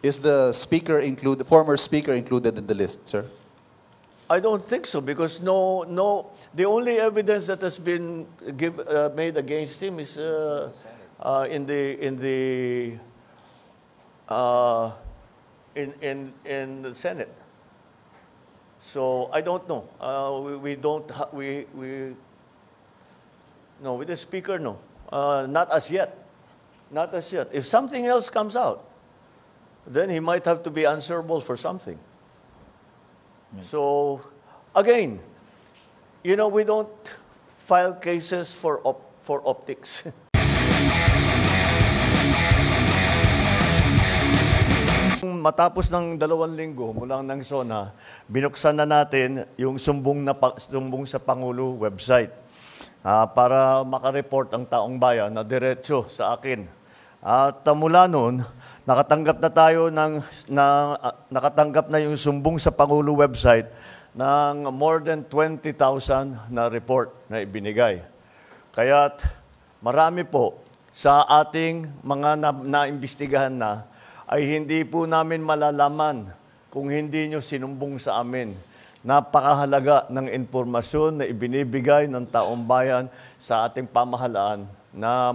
Is the former speaker included in the list, sir? I don't think so because the only evidence that has been made against him is in the Senate. So I don't know. No, with the speaker, no. Not as yet. Not as yet. If something else comes out, then he might have to be answerable for something. So, again, we don't file cases for optics. Matapos ng 2 linggo mula ng SONA, binuksan na natin yung sumbong sa Pangulo website para makareport ang taong bayan na diretso sa akin. At mula noon, nakatanggap na yung sumbong sa Pangulo website ng more than 20,000 na report na ibinigay. Kaya't marami po sa ating mga naimbestigahan na ay hindi po namin malalaman kung hindi nyo sinumbong sa amin. Napakahalaga ng impormasyon na ibinibigay ng taong bayan sa ating pamahalaan na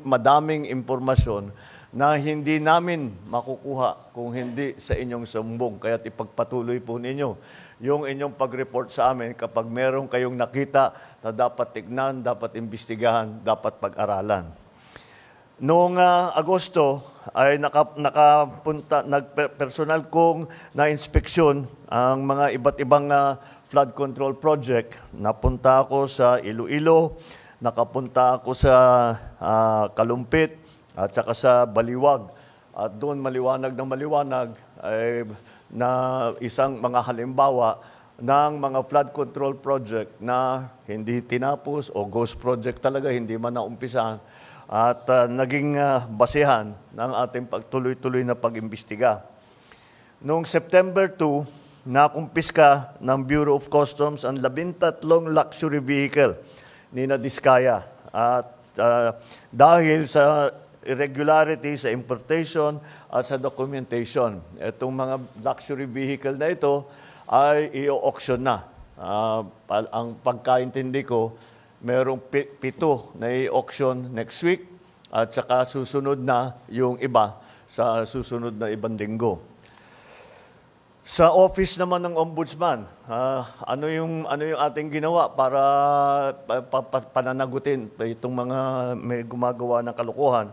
madaming impormasyon na hindi namin makukuha kung hindi sa inyong sumbong. Kaya't ipagpatuloy po ninyo yung inyong pag-report sa amin kapag meron kayong nakita na dapat tignan, dapat imbestigahan, dapat pag-aralan. Noong Agosto ay personal kong na-inspeksyon ang mga iba't ibang flood control project. Napunta ako sa Iloilo, nakapunta ako sa Kalumpit at saka sa Baliwag. At doon maliwanag ay na isang mga halimbawa ng mga flood control project na hindi tinapos o ghost project talaga, hindi man naumpisahan at naging basehan ng ating pagtuloy-tuloy na pag-imbestiga. Noong September 2, nakumpiska ng Bureau of Customs ang 13 luxury vehicle ni Diskaya. At dahil sa irregularity sa importation at sa documentation, itong mga luxury vehicle na ito ay i-auction na. Ang pagkaintindi ko, merong 7 na i-auction next week at saka susunod na yung iba sa susunod na ibang linggo. Sa office naman ng Ombudsman, ano yung ating ginawa para pananagutin itong mga may gumagawa ng kalokohan?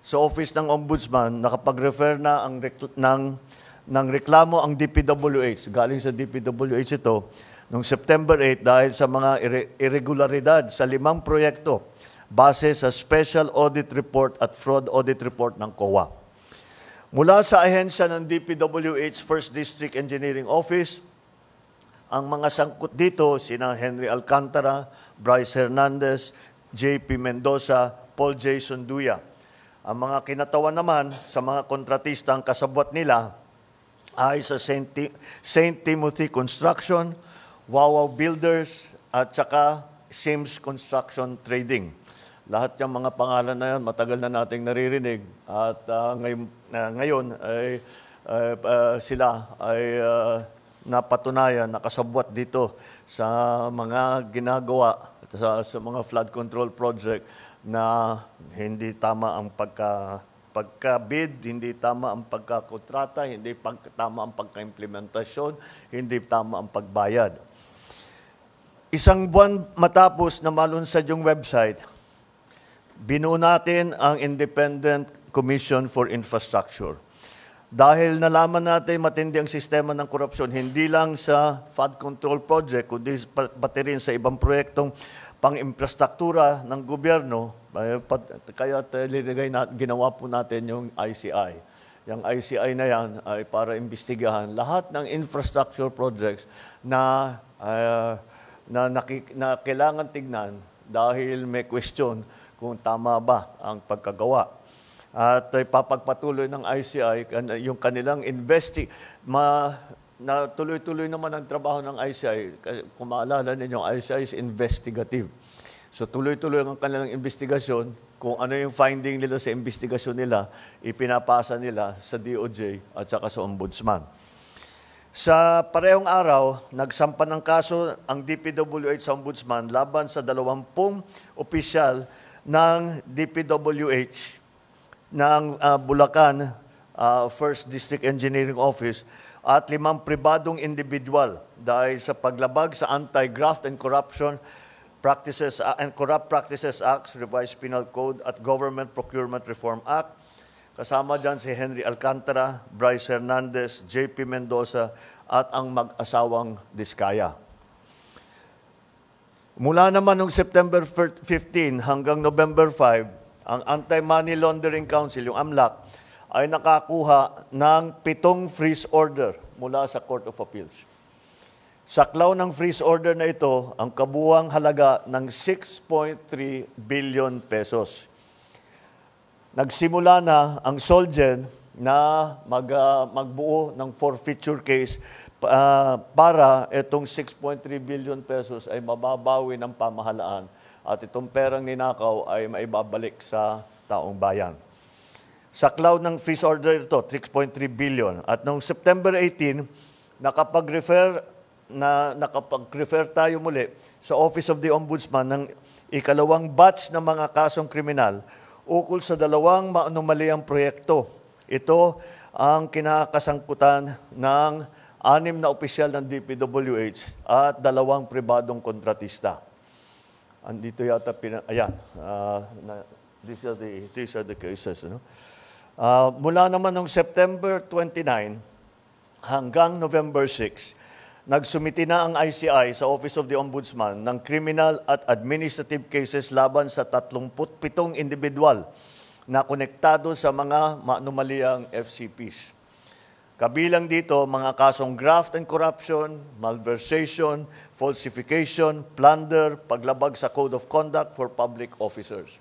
Sa office ng Ombudsman, nakapag-refer na ng reklamo ang DPWH. Galing sa DPWH ito noong September 8 dahil sa mga irregularidad sa 5 proyekto base sa Special Audit Report at Fraud Audit Report ng COA. Mula sa ahensya ng DPWH First District Engineering Office, ang mga sangkot dito sina Henry Alcantara, Bryce Hernandez, JP Mendoza, Paul Jason Duya. Ang mga kinatawan naman sa mga kontratista ang kasabwat nila ay sa St. Timothy Construction, Wawaw Builders at saka Sims Construction Trading. Lahat yung mga pangalan na yan, matagal na nating naririnig at ngayon ay sila ay napatunayan, nakasabwat dito sa mga ginagawa sa mga flood control project na hindi tama ang pagka-bid, hindi tama ang pagkakontrata, hindi tama ang pagka-implementasyon, hindi tama ang pagbayad. Isang buwan matapos na malunsad yung website, binuo natin ang Independent Commission for Infrastructure. Dahil nalaman natin matindi ang sistema ng korupsyon, hindi lang sa flood control project, kundi pati rin sa ibang proyektong pang-infrastruktura ng gobyerno, kaya ginawa po natin yung ICI. Yung ICI na yan ay para imbestigahan lahat ng infrastructure projects na kailangan tignan dahil may question kung tama ba ang pagkagawa. At ipapagpatuloy ng ICI yung kanilang na tuloy-tuloy naman ang trabaho ng ICI. Kung maalala ninyo, ICI is investigative. So tuloy-tuloy ang kanilang investigasyon. Kung ano yung finding nila sa investigasyon nila, ipinapasa nila sa DOJ at saka sa Ombudsman. Sa parehong araw, nagsampa ng kaso ang DPWH sa Ombudsman laban sa 20 opisyal ng DPWH ng Bulacan 1st District Engineering Office at 5 pribadong individual dahil sa paglabag sa Anti-Graft and Corruption Practices and Corrupt Practices Act, Revised Penal Code at Government Procurement Reform Act. Kasama dyan si Henry Alcantara, Bryce Hernandez, JP Mendoza at ang mag-asawang Diskaya. Mula naman noong September 15 hanggang November 5, ang Anti-Money Laundering Council, yung AMLAC, ay nakakuha ng 7 freeze order mula sa Court of Appeals. Saklaw ng freeze order na ito ang kabuuang halaga ng 6.3 billion pesos. Nagsimula na ang Solgen na magbuo ng forfeiture case para itong 6.3 billion pesos ay mababawi ng pamahalaan at itong perang ninakaw ay maibabalik sa taong bayan. Saklaw ng freeze order ito, 6.3 billion. At noong September 18, nakapag-refer tayo muli sa Office of the Ombudsman ng ikalawang batch ng mga kasong kriminal ukol sa 2 maanomaliang proyekto. Ito ang kinakasangkutan ng 6 na opisyal ng DPWH at 2 pribadong kontratista. Andito yata, these are the cases. No? Mula naman noong September 29 hanggang November 6, nagsumiti na ang ICI sa Office of the Ombudsman ng criminal at administrative cases laban sa 37 individual na konektado sa mga maanomaliang FCPs. Kabilang dito mga kasong graft and corruption, malversation, falsification, plunder, paglabag sa Code of Conduct for Public Officers.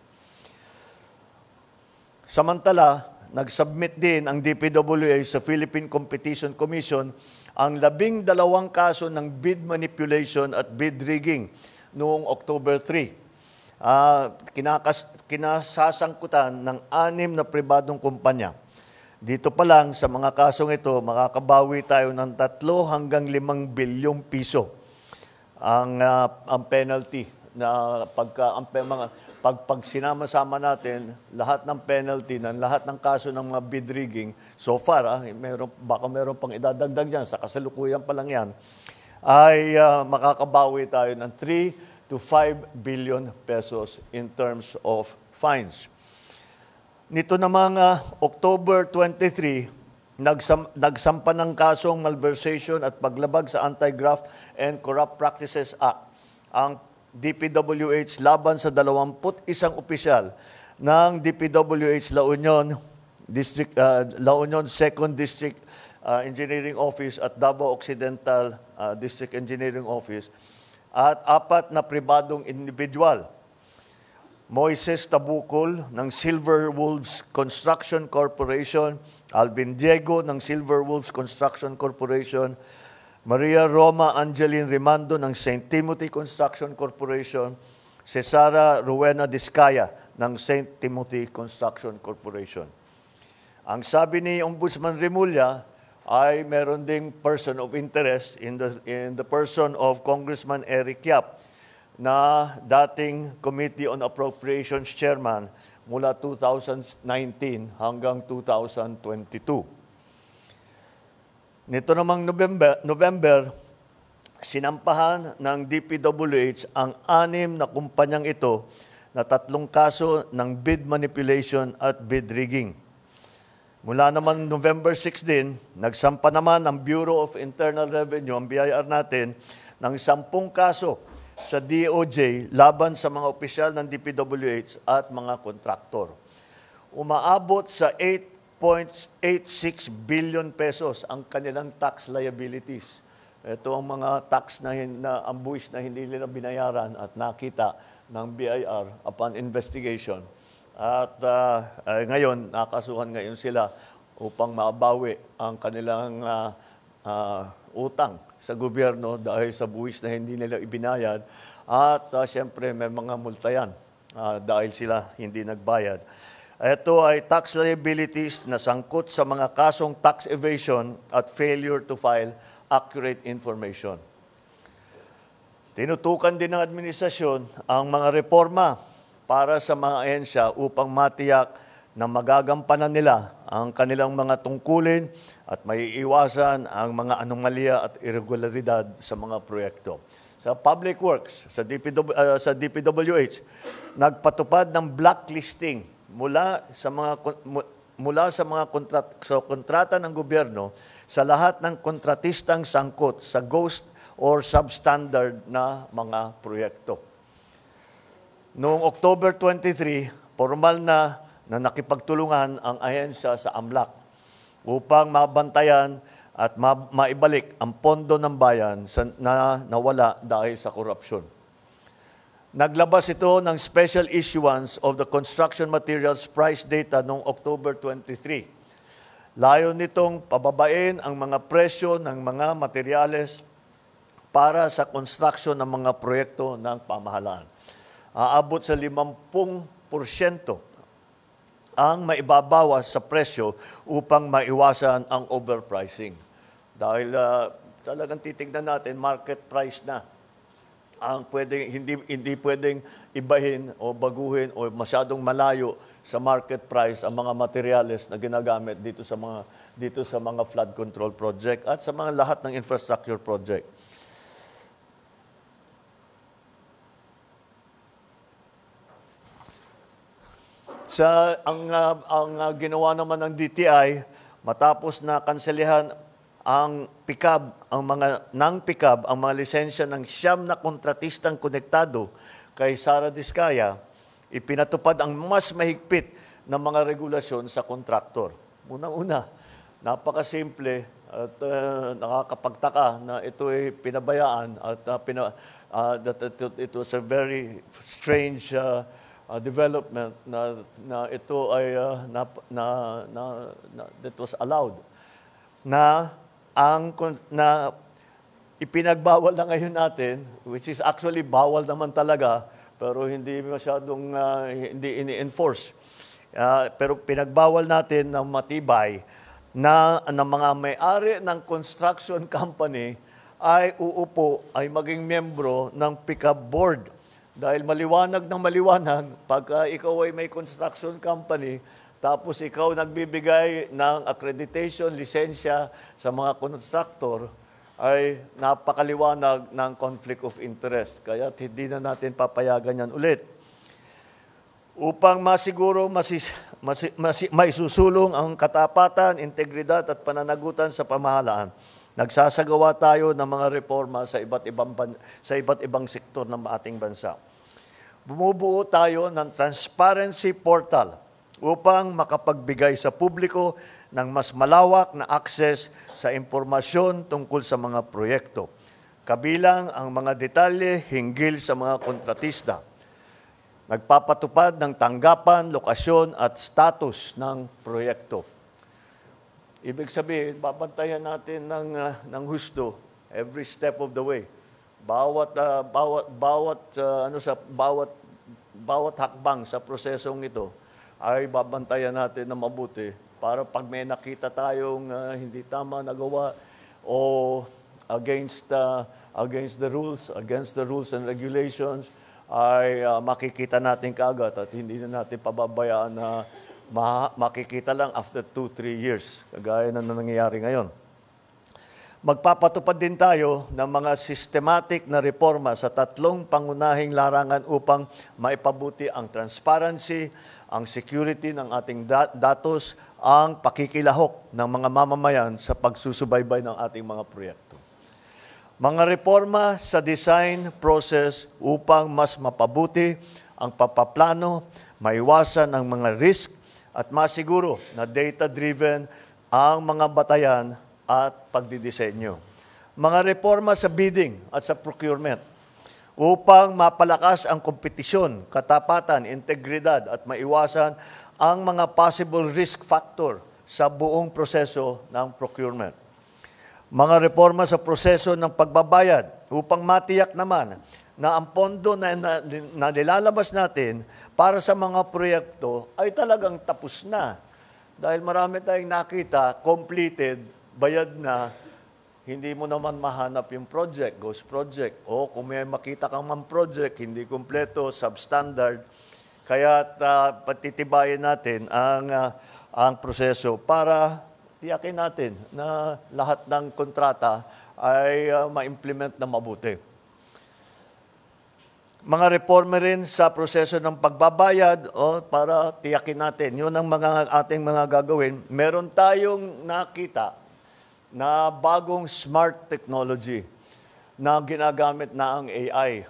Samantala, nag-submit din ang DPWH sa Philippine Competition Commission ang 12 kaso ng bid manipulation at bid rigging noong October 3. Kinasasangkutan ng 6 na pribadong kumpanya. Dito pa lang sa mga kasong ito, makakabawi tayo ng 3 hanggang 5 bilyong piso ang penalty na pag sinama-sama natin lahat ng penalty ng lahat ng kaso ng mga bid rigging so far, baka meron pang idadagdag diyan sa kasalukuyan pa lang yan, ay makakabawi tayo ng 3 to 5 billion pesos in terms of fines. Nito namang October 23, nagsampa ng kasong malversation at paglabag sa Anti-Graft and Corrupt Practices Act ang DPWH laban sa 21 opisyal ng DPWH La Union 2nd District Engineering Office at Davao Occidental District Engineering Office at 4 na pribadong individual. Moises Tabukol ng Silver Wolves Construction Corporation, Alvin Diego ng Silver Wolves Construction Corporation, Maria Roma Angeline Rimando ng St. Timothy Construction Corporation, Cesara Rowena Diskaya ng St. Timothy Construction Corporation. Ang sabi ni Ombudsman Remulla ay meron ding person of interest in the person of Congressman Eric Yap na dating Committee on Appropriations Chairman mula 2019 hanggang 2022. Nito namang November, sinampahan ng DPWH ang 6 na kumpanyang ito na 3 kaso ng bid manipulation at bid rigging. Mula naman November 16, nagsampa naman ang Bureau of Internal Revenue, ang BIR natin, ng 10 kaso sa DOJ laban sa mga opisyal ng DPWH at mga kontraktor. Umaabot sa 8.86 billion pesos ang kanilang tax liabilities. Ito ang mga tax na ang buwis na hindi nila binayaran at nakita ng BIR upon investigation. At ngayon, nakasuhan ngayon sila upang mabawi ang kanilang utang sa gobyerno dahil sa buwis na hindi nila ibinayad at siyempre may mga multa yan dahil sila hindi nagbayad. Ito ay tax liabilities na sangkot sa mga kasong tax evasion at failure to file accurate information. Tinutukan din ng administrasyon ang mga reforma para sa mga ahensya upang matiyak na magagampanan nila ang kanilang mga tungkulin at maiiwasan ang mga anomalya at irregularidad sa mga proyekto. Sa Public Works, sa DPWH, nagpatupad ng blacklisting mula sa mga kontrata ng gobyerno sa lahat ng kontratistang sangkot sa ghost or substandard na mga proyekto. Noong October 23, formal na nakipagtulungan ang ahensya sa AMLAC upang mabantayan at maibalik ang pondo ng bayan na nawala dahil sa korupsyon. Naglabas ito ng special issuance of the construction materials price data noong October 23. Layo nitong pababain ang mga presyo ng mga materyales para sa construction ng mga proyekto ng pamahalaan. Aabot sa 50% ang maibabawas sa presyo upang maiwasan ang overpricing. Dahil talagang titignan natin, market price na ang hindi pwedeng ibahin o baguhin o masyadong malayo sa market price ang mga materyales na ginagamit dito sa mga flood control project at sa mga lahat ng infrastructure project. Ang ginawa naman ng DTI matapos na kanselihan ang mga lisensya ng 9 na kontratistang konektado kay Sara Diskaya, ipinatupad ang mas mahigpit na mga regulasyon sa kontraktor. Unang-una, napakasimple at nakakapagtaka na ito ay pinabayaan at it was a very strange development na ito ay that was allowed na ipinagbawal na ngayon natin, which is actually bawal naman talaga pero hindi masyadong hindi ini-enforce. Pero pinagbawal natin ng matibay na mga may-ari ng construction company ay ay maging membro ng pick-up board. Dahil maliwanag ng maliwanag, pagka ikaw ay may construction company, tapos ikaw nagbibigay ng accreditation, lisensya sa mga contractor, ay napakaliwanag ng conflict of interest. Kaya hindi na natin papayagan yan ulit. Upang masiguro maisusulong ang katapatan, integridad at pananagutan sa pamahalaan, nagsasagawa tayo ng mga reforma sa iba't ibang sektor ng ating bansa. Bumubuo tayo ng transparency portal upang makapagbigay sa publiko ng mas malawak na access sa impormasyon tungkol sa mga proyekto, kabilang ang mga detalye hinggil sa mga kontratista. Nagpapatupad ng tanggapan, lokasyon at status ng proyekto. Ibig sabihin, babantayan natin ng husto every step of the way. Bawat hakbang sa prosesong ito ay babantayan natin na mabuti para pag may nakita tayong hindi tama nagawa o against the rules and regulations ay makikita natin kaagad at hindi na natin pababayaan na makikita lang after 2-3 years, kagaya na nangyayari ngayon. Magpapatupad din tayo ng mga systematic na reforma sa 3 pangunahing larangan upang maipabuti ang transparency, ang security ng ating datos, ang pakikilahok ng mga mamamayan sa pagsusubaybay ng ating mga proyekto. Mga reforma sa design process upang mas mapabuti ang papaplano, maiwasan ang mga risk, at masiguro na data-driven ang mga batayan at pagdidisenyo. Mga reforma sa bidding at sa procurement upang mapalakas ang kompetisyon, katapatan, integridad at maiwasan ang mga possible risk factor sa buong proseso ng procurement. Mga reforma sa proseso ng pagbabayad upang matiyak naman na ang pondo na nilalabas natin para sa mga proyekto ay talagang tapos na. Dahil marami tayong nakita, completed, bayad na, hindi mo naman mahanap yung project, ghost project. O kung may makita kang man project, hindi kumpleto, substandard. Kaya patitibayin natin ang proseso para tiyakin natin na lahat ng kontrata ay ma-implement na mabuti. Mga reforma rin sa proseso ng pagbabayad para tiyakin natin. Yun ang ating mga gagawin. Meron tayong nakita na bagong smart technology na ginagamit na ang AI.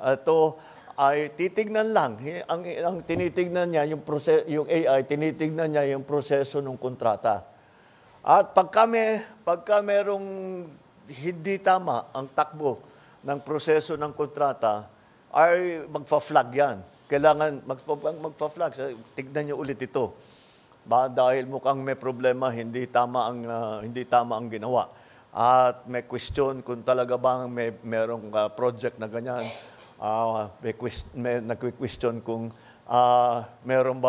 Ito ay titignan lang. Ang tinitignan niya, yung AI, tinitignan niya yung proseso ng kontrata. At pagka merong hindi tama ang takbo ng proseso ng kontrata, ay magfa-flag yan. Kailangan magfa-flag. Tignan nyo ulit ito. Dahil mukhang may problema, hindi tama ang ginawa. At may question kung talaga bang merong project na ganyan. May nagque-question kung merong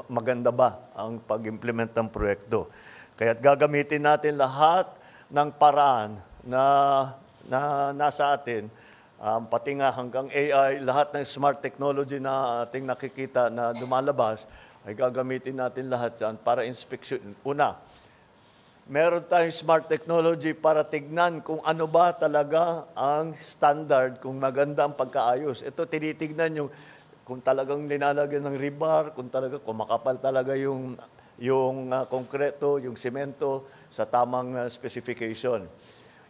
maganda ba ang pag-implement ng proyekto. Kaya't gagamitin natin lahat ng paraan na nasa atin, pati nga hanggang AI, lahat ng smart technology na ating nakikita na lumalabas, ay gagamitin natin lahat yan para inspection. Una, meron tayong smart technology para tignan kung ano ba talaga ang standard, kung maganda ang pagkaayos. Ito, tinitignan yung kung talagang linalagyan ng rebar, kung makapal talaga yung konkreto, yung semento sa tamang specification.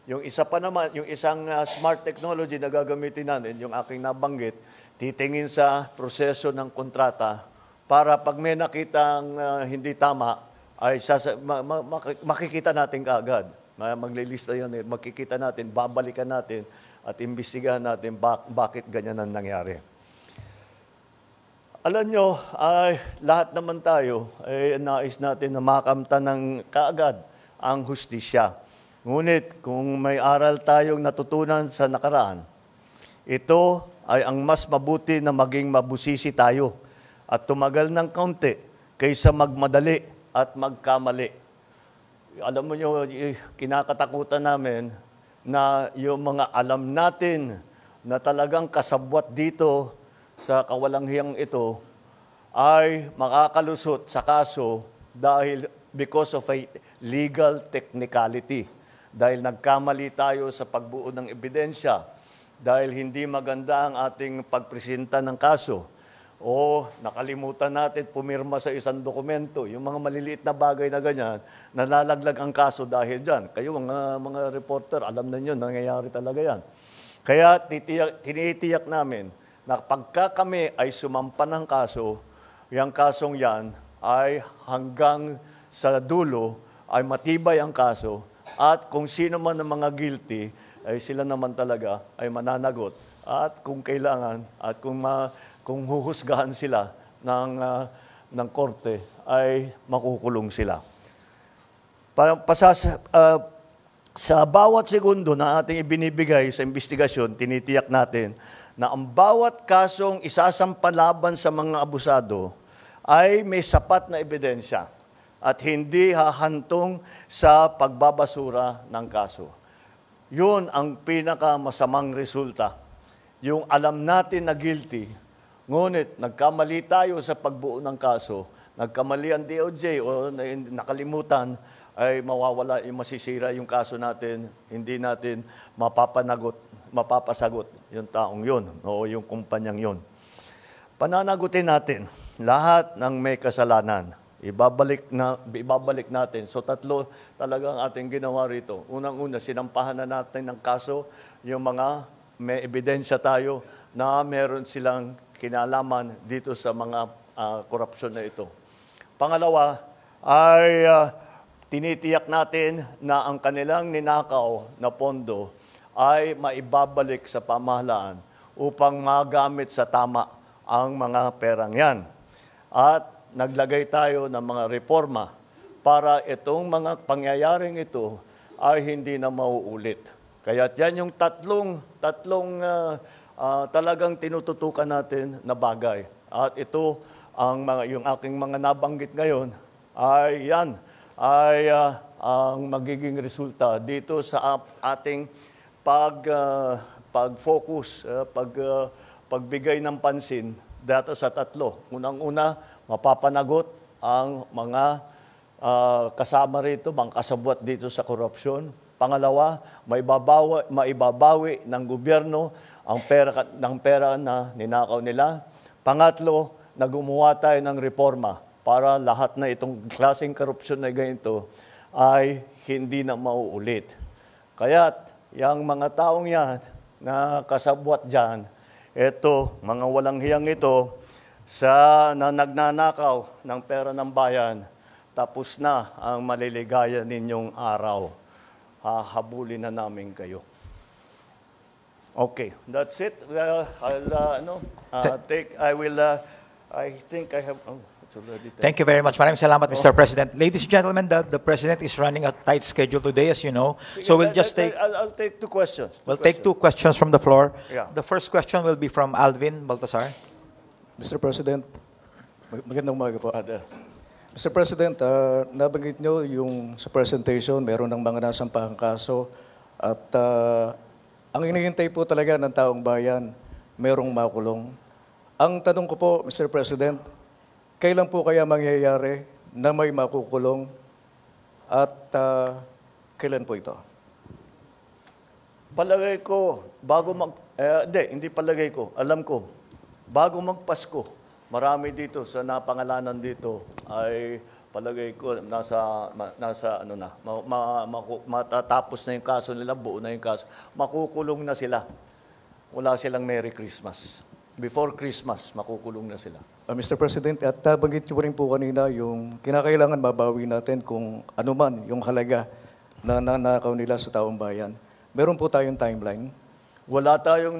Yung isa pa naman, yung isang smart technology na gagamitin natin, yung aking nabanggit, titingin sa proseso ng kontrata para pag may nakitang hindi tama, ay makikita natin kaagad. Maglilista yan, makikita natin, babalikan natin at imbestigahan natin bakit ganyan ang nangyari. Alam nyo, lahat naman tayo ay nais natin na makamtan ng kaagad ang hustisya. Ngunit kung may aral tayong natutunan sa nakaraan, ito ay ang mas mabuti na maging mabusisi tayo at tumagal ng kaunti kaysa magmadali at magkamali. Alam mo nyo, kinakatakutan namin na yung mga alam natin na talagang kasabwat dito sa kawalanghiyang ito ay makakalusot sa kaso because of a legal technicality. Dahil nagkamali tayo sa pagbuo ng ebidensya, dahil hindi maganda ang ating pagpresenta ng kaso, o nakalimutan natin pumirma sa isang dokumento, yung mga maliliit na bagay na ganyan, nalalaglag ang kaso dahil dyan. Kayo mga reporter, alam na nyo, nangyayari talaga yan. Kaya tinitiyak namin na pagka kami ay sumampa ng kaso, yung kasong yan ay hanggang sa dulo ay matibay ang kaso at kung sino man ng mga guilty ay sila naman talaga ay mananagot at kung kailangan at kung huhusgahan sila ng korte ay makukulong sila. Sa bawat segundo na ating ibinibigay sa investigasyon, tinitiyak natin na ang bawat kasong isasampalaban sa mga abusado ay may sapat na ebidensya at hindi hahantong sa pagbabasura ng kaso. Yun ang pinakamasamang resulta. Yung alam natin na guilty, ngunit nagkamali tayo sa pagbuo ng kaso, nagkamali ang DOJ o nakalimutan, ay mawawala, masisira yung kaso natin, hindi natin mapapasagot yung taong yun o yung kumpanyang yun. Pananagutin natin lahat ng may kasalanan. Ibabalik natin. So tatlo talagang ating ginawa rito. Unang-una, sinampahan na natin ng kaso yung mga may ebidensya tayo na meron silang kinalaman dito sa mga korupsyon na ito. Pangalawa ay tinitiyak natin na ang kanilang ninakaw na pondo ay maibabalik sa pamahalaan upang magamit sa tama ang mga perang yan. At naglagay tayo ng mga reforma para itong mga pangyayaring ito ay hindi na mauulit. Kaya yan yung tatlong talagang tinututukan natin na bagay. At ito, yung aking mga nabanggit ngayon, ay yan, ang magiging resulta dito sa ating pag-focus, pagbigay ng pansin dito sa tatlo. Unang-una, mapapanagot ang mga kasama rito, mga kasabwat dito sa korupsyon. Pangalawa, maibabawi ng gobyerno ang pera na ninakaw nila. Pangatlo, na gumawa tayo ng reforma para lahat na itong klaseng korupsyon na ganito ay hindi na mauulit. Kaya yung mga taong yan na kasabwat dyan, eto, mga walang hiyang ito, na nagnanakaw ng pera ng bayan, tapos na ang maliligaya ninyong araw. Hahabulin na namin kayo. Okay, that's it. I think I have, it's already 10. Thank you very much. Maraming salamat, Mr. President. Ladies and gentlemen, the President is running a tight schedule today, as you know. So we'll just take... I'll take two questions. We'll take two questions from the floor. Yeah. The first question will be from Alvin Baltasar. Mr. President, magandang umaga po. Mr. President, nabanggit nyo yung sa presentation, meron ng mga nasampahang kaso at ang hinihintay po talaga ng taong bayan, merong makulong. Ang tanong ko po, Mr. President, kailan po kaya mangyayari na may makukulong at kailan po ito? Palagay ko, hindi palagay ko, alam ko, bago magpasko, marami dito sa napangalanan dito ay palagay ko matatapos na yung kaso nila, buo na yung kaso, makukulong na sila. Wala silang Merry Christmas. Before Christmas, makukulong na sila. Mr. President, at banggit niyo rin po kanina yung kinakailangan mabawi natin kung ano man yung halaga na nanakaw nila sa taong bayan. Meron po tayong timeline. Wala tayong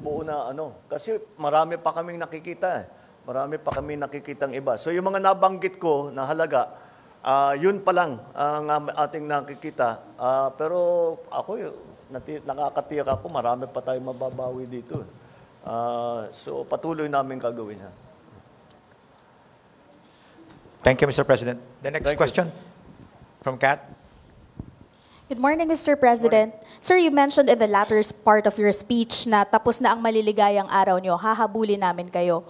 buo na kasi marami pa kaming nakikita. Marami pa kaming nakikitang iba. So yung mga nabanggit ko na halaga, yun pa lang ang ating nakikita. Pero ako, nakakatiyak ako, marami pa tayong mababawi dito. So patuloy namin gagawin yan. Thank you, Mr. President. The next question from Kat. Good morning, Mr. President. Sir, you mentioned in the latter part of your speech na tapos na ang maliligayang araw nyo, hahabulin namin kayo.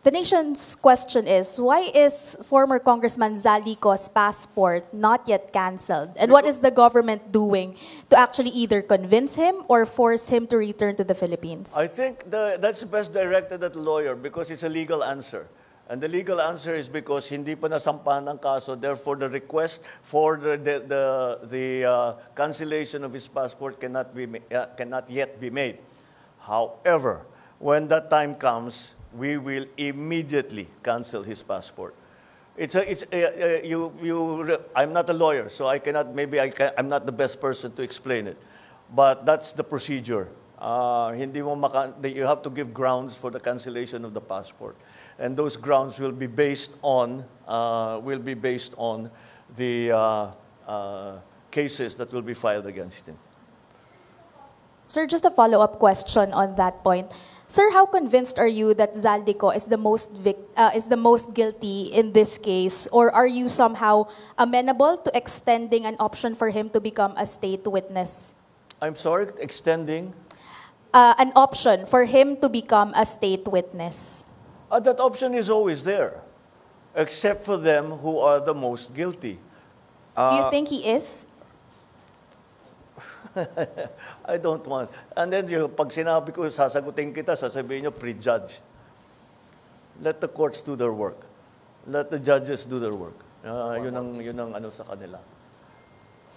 The nation's question is, why is former Congressman Zaldico's passport not yet canceled? And what is the government doing to actually either convince him or force him to return to the Philippines? I think that's best directed at the lawyer because it's a legal answer. And the legal answer is because hindi pa nasampahan ng kaso, therefore the request for the cancellation of his passport cannot yet be made. However, when that time comes, we will immediately cancel his passport. I'm not a lawyer, so I cannot. I'm not the best person to explain it, but that's the procedure. You have to give grounds for the cancellation of the passport, and those grounds will be based on the cases that will be filed against him. Sir, just a follow-up question on that point. Sir, how convinced are you that Zaldico is the most guilty in this case, or are you somehow amenable to extending an option for him to become a state witness? I'm sorry, extending? An option for him to become a state witness. That option is always there, except for them who are the most guilty. Do you think he is? I don't want. And then pag sinabi ko, sasagutin kita, sasabihin nyo, prejudged. Let the courts do their work. Let the judges do their work. Yun ang sa kanila.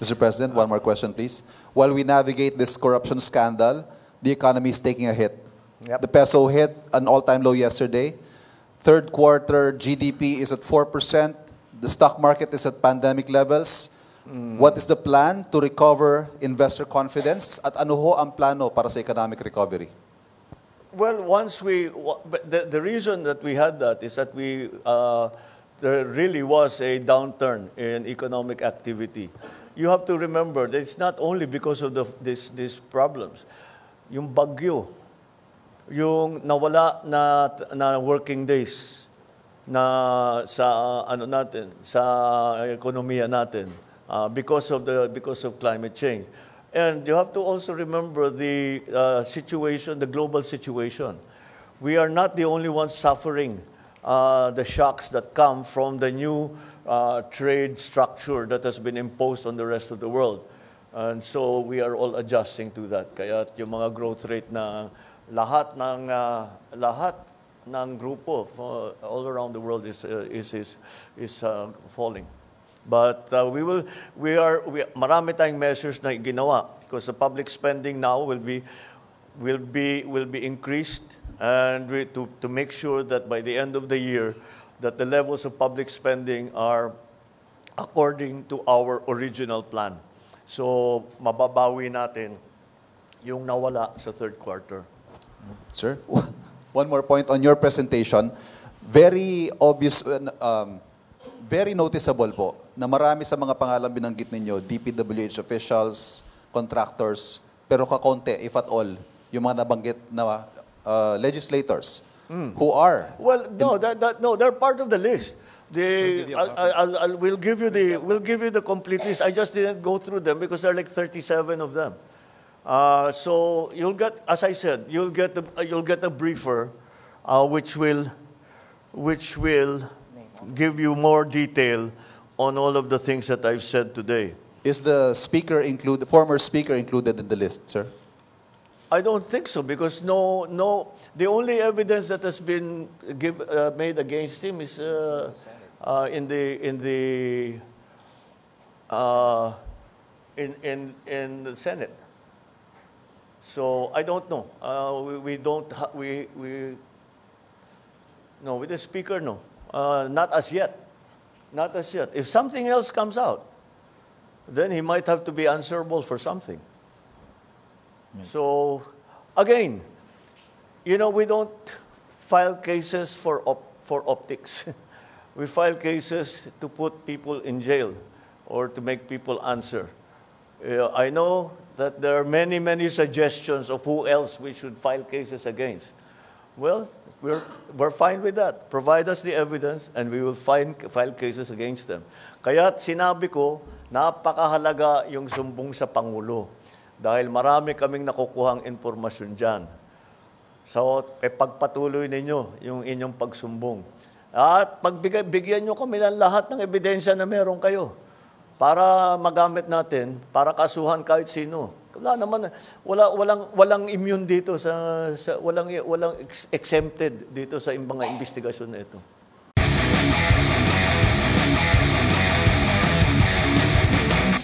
Mr. President, one more question, please. While we navigate this corruption scandal, the economy is taking a hit. Yep. The peso hit an all-time low yesterday. Third quarter GDP is at 4%. The stock market is at pandemic levels. What is the plan to recover investor confidence? At ano ho ang plano para sa economic recovery? Well, the reason that we had that is that we there really was a downturn in economic activity, you have to remember that it's not only because of these problems. Yung bagyo, yung nawala na working days na sa ekonomiya natin because of climate change. And you have to also remember the situation, the global situation. We are not the only ones suffering the shocks that come from the new trade structure that has been imposed on the rest of the world. And so we are all adjusting to that. Kaya yung mga growth rate na lahat ng grupo all around the world is falling. But marami tayong measures na ginawa because the public spending now will be increased, and to make sure that by the end of the year that the levels of public spending are according to our original plan. So mababawi natin yung nawala sa third quarter. Sir, one more point on your presentation. Very obvious, very noticeable po na marami sa mga pangalan binanggit ninyo, DPWH officials, contractors, pero kakonte, if at all, yung mga nabanggit na legislators who are... Well, no, they're part of the list. We'll give you the complete list. I just didn't go through them because there are like 37 of them. So you'll get, as I said, you'll get a briefer, which will give you more detail on all of the things that I've said today. Is the former speaker included in the list, sir? I don't think so, because no. The only evidence that has been made against him is in the Senate. So I don't know. No, with the speaker, no. Not as yet. Not as yet. If something else comes out, then he might have to be answerable for something. So, again, we don't file cases for optics. We file cases to put people in jail or to make people answer. I know that there are many, many suggestions of who else we should file cases against. Well, we're fine with that. Provide us the evidence and we will file cases against them. Kaya sinabi ko, napakahalaga yung sumbong sa Pangulo. Dahil marami kaming nakukuhang impormasyon dyan. So, pagpatuloy ninyo yung inyong pagsumbong. At bigyan nyo kami ng lahat ng ebidensya na meron kayo para magamit natin, para kasuhan kahit sino. Walang immune dito walang exempted dito sa mga investigasyon na ito.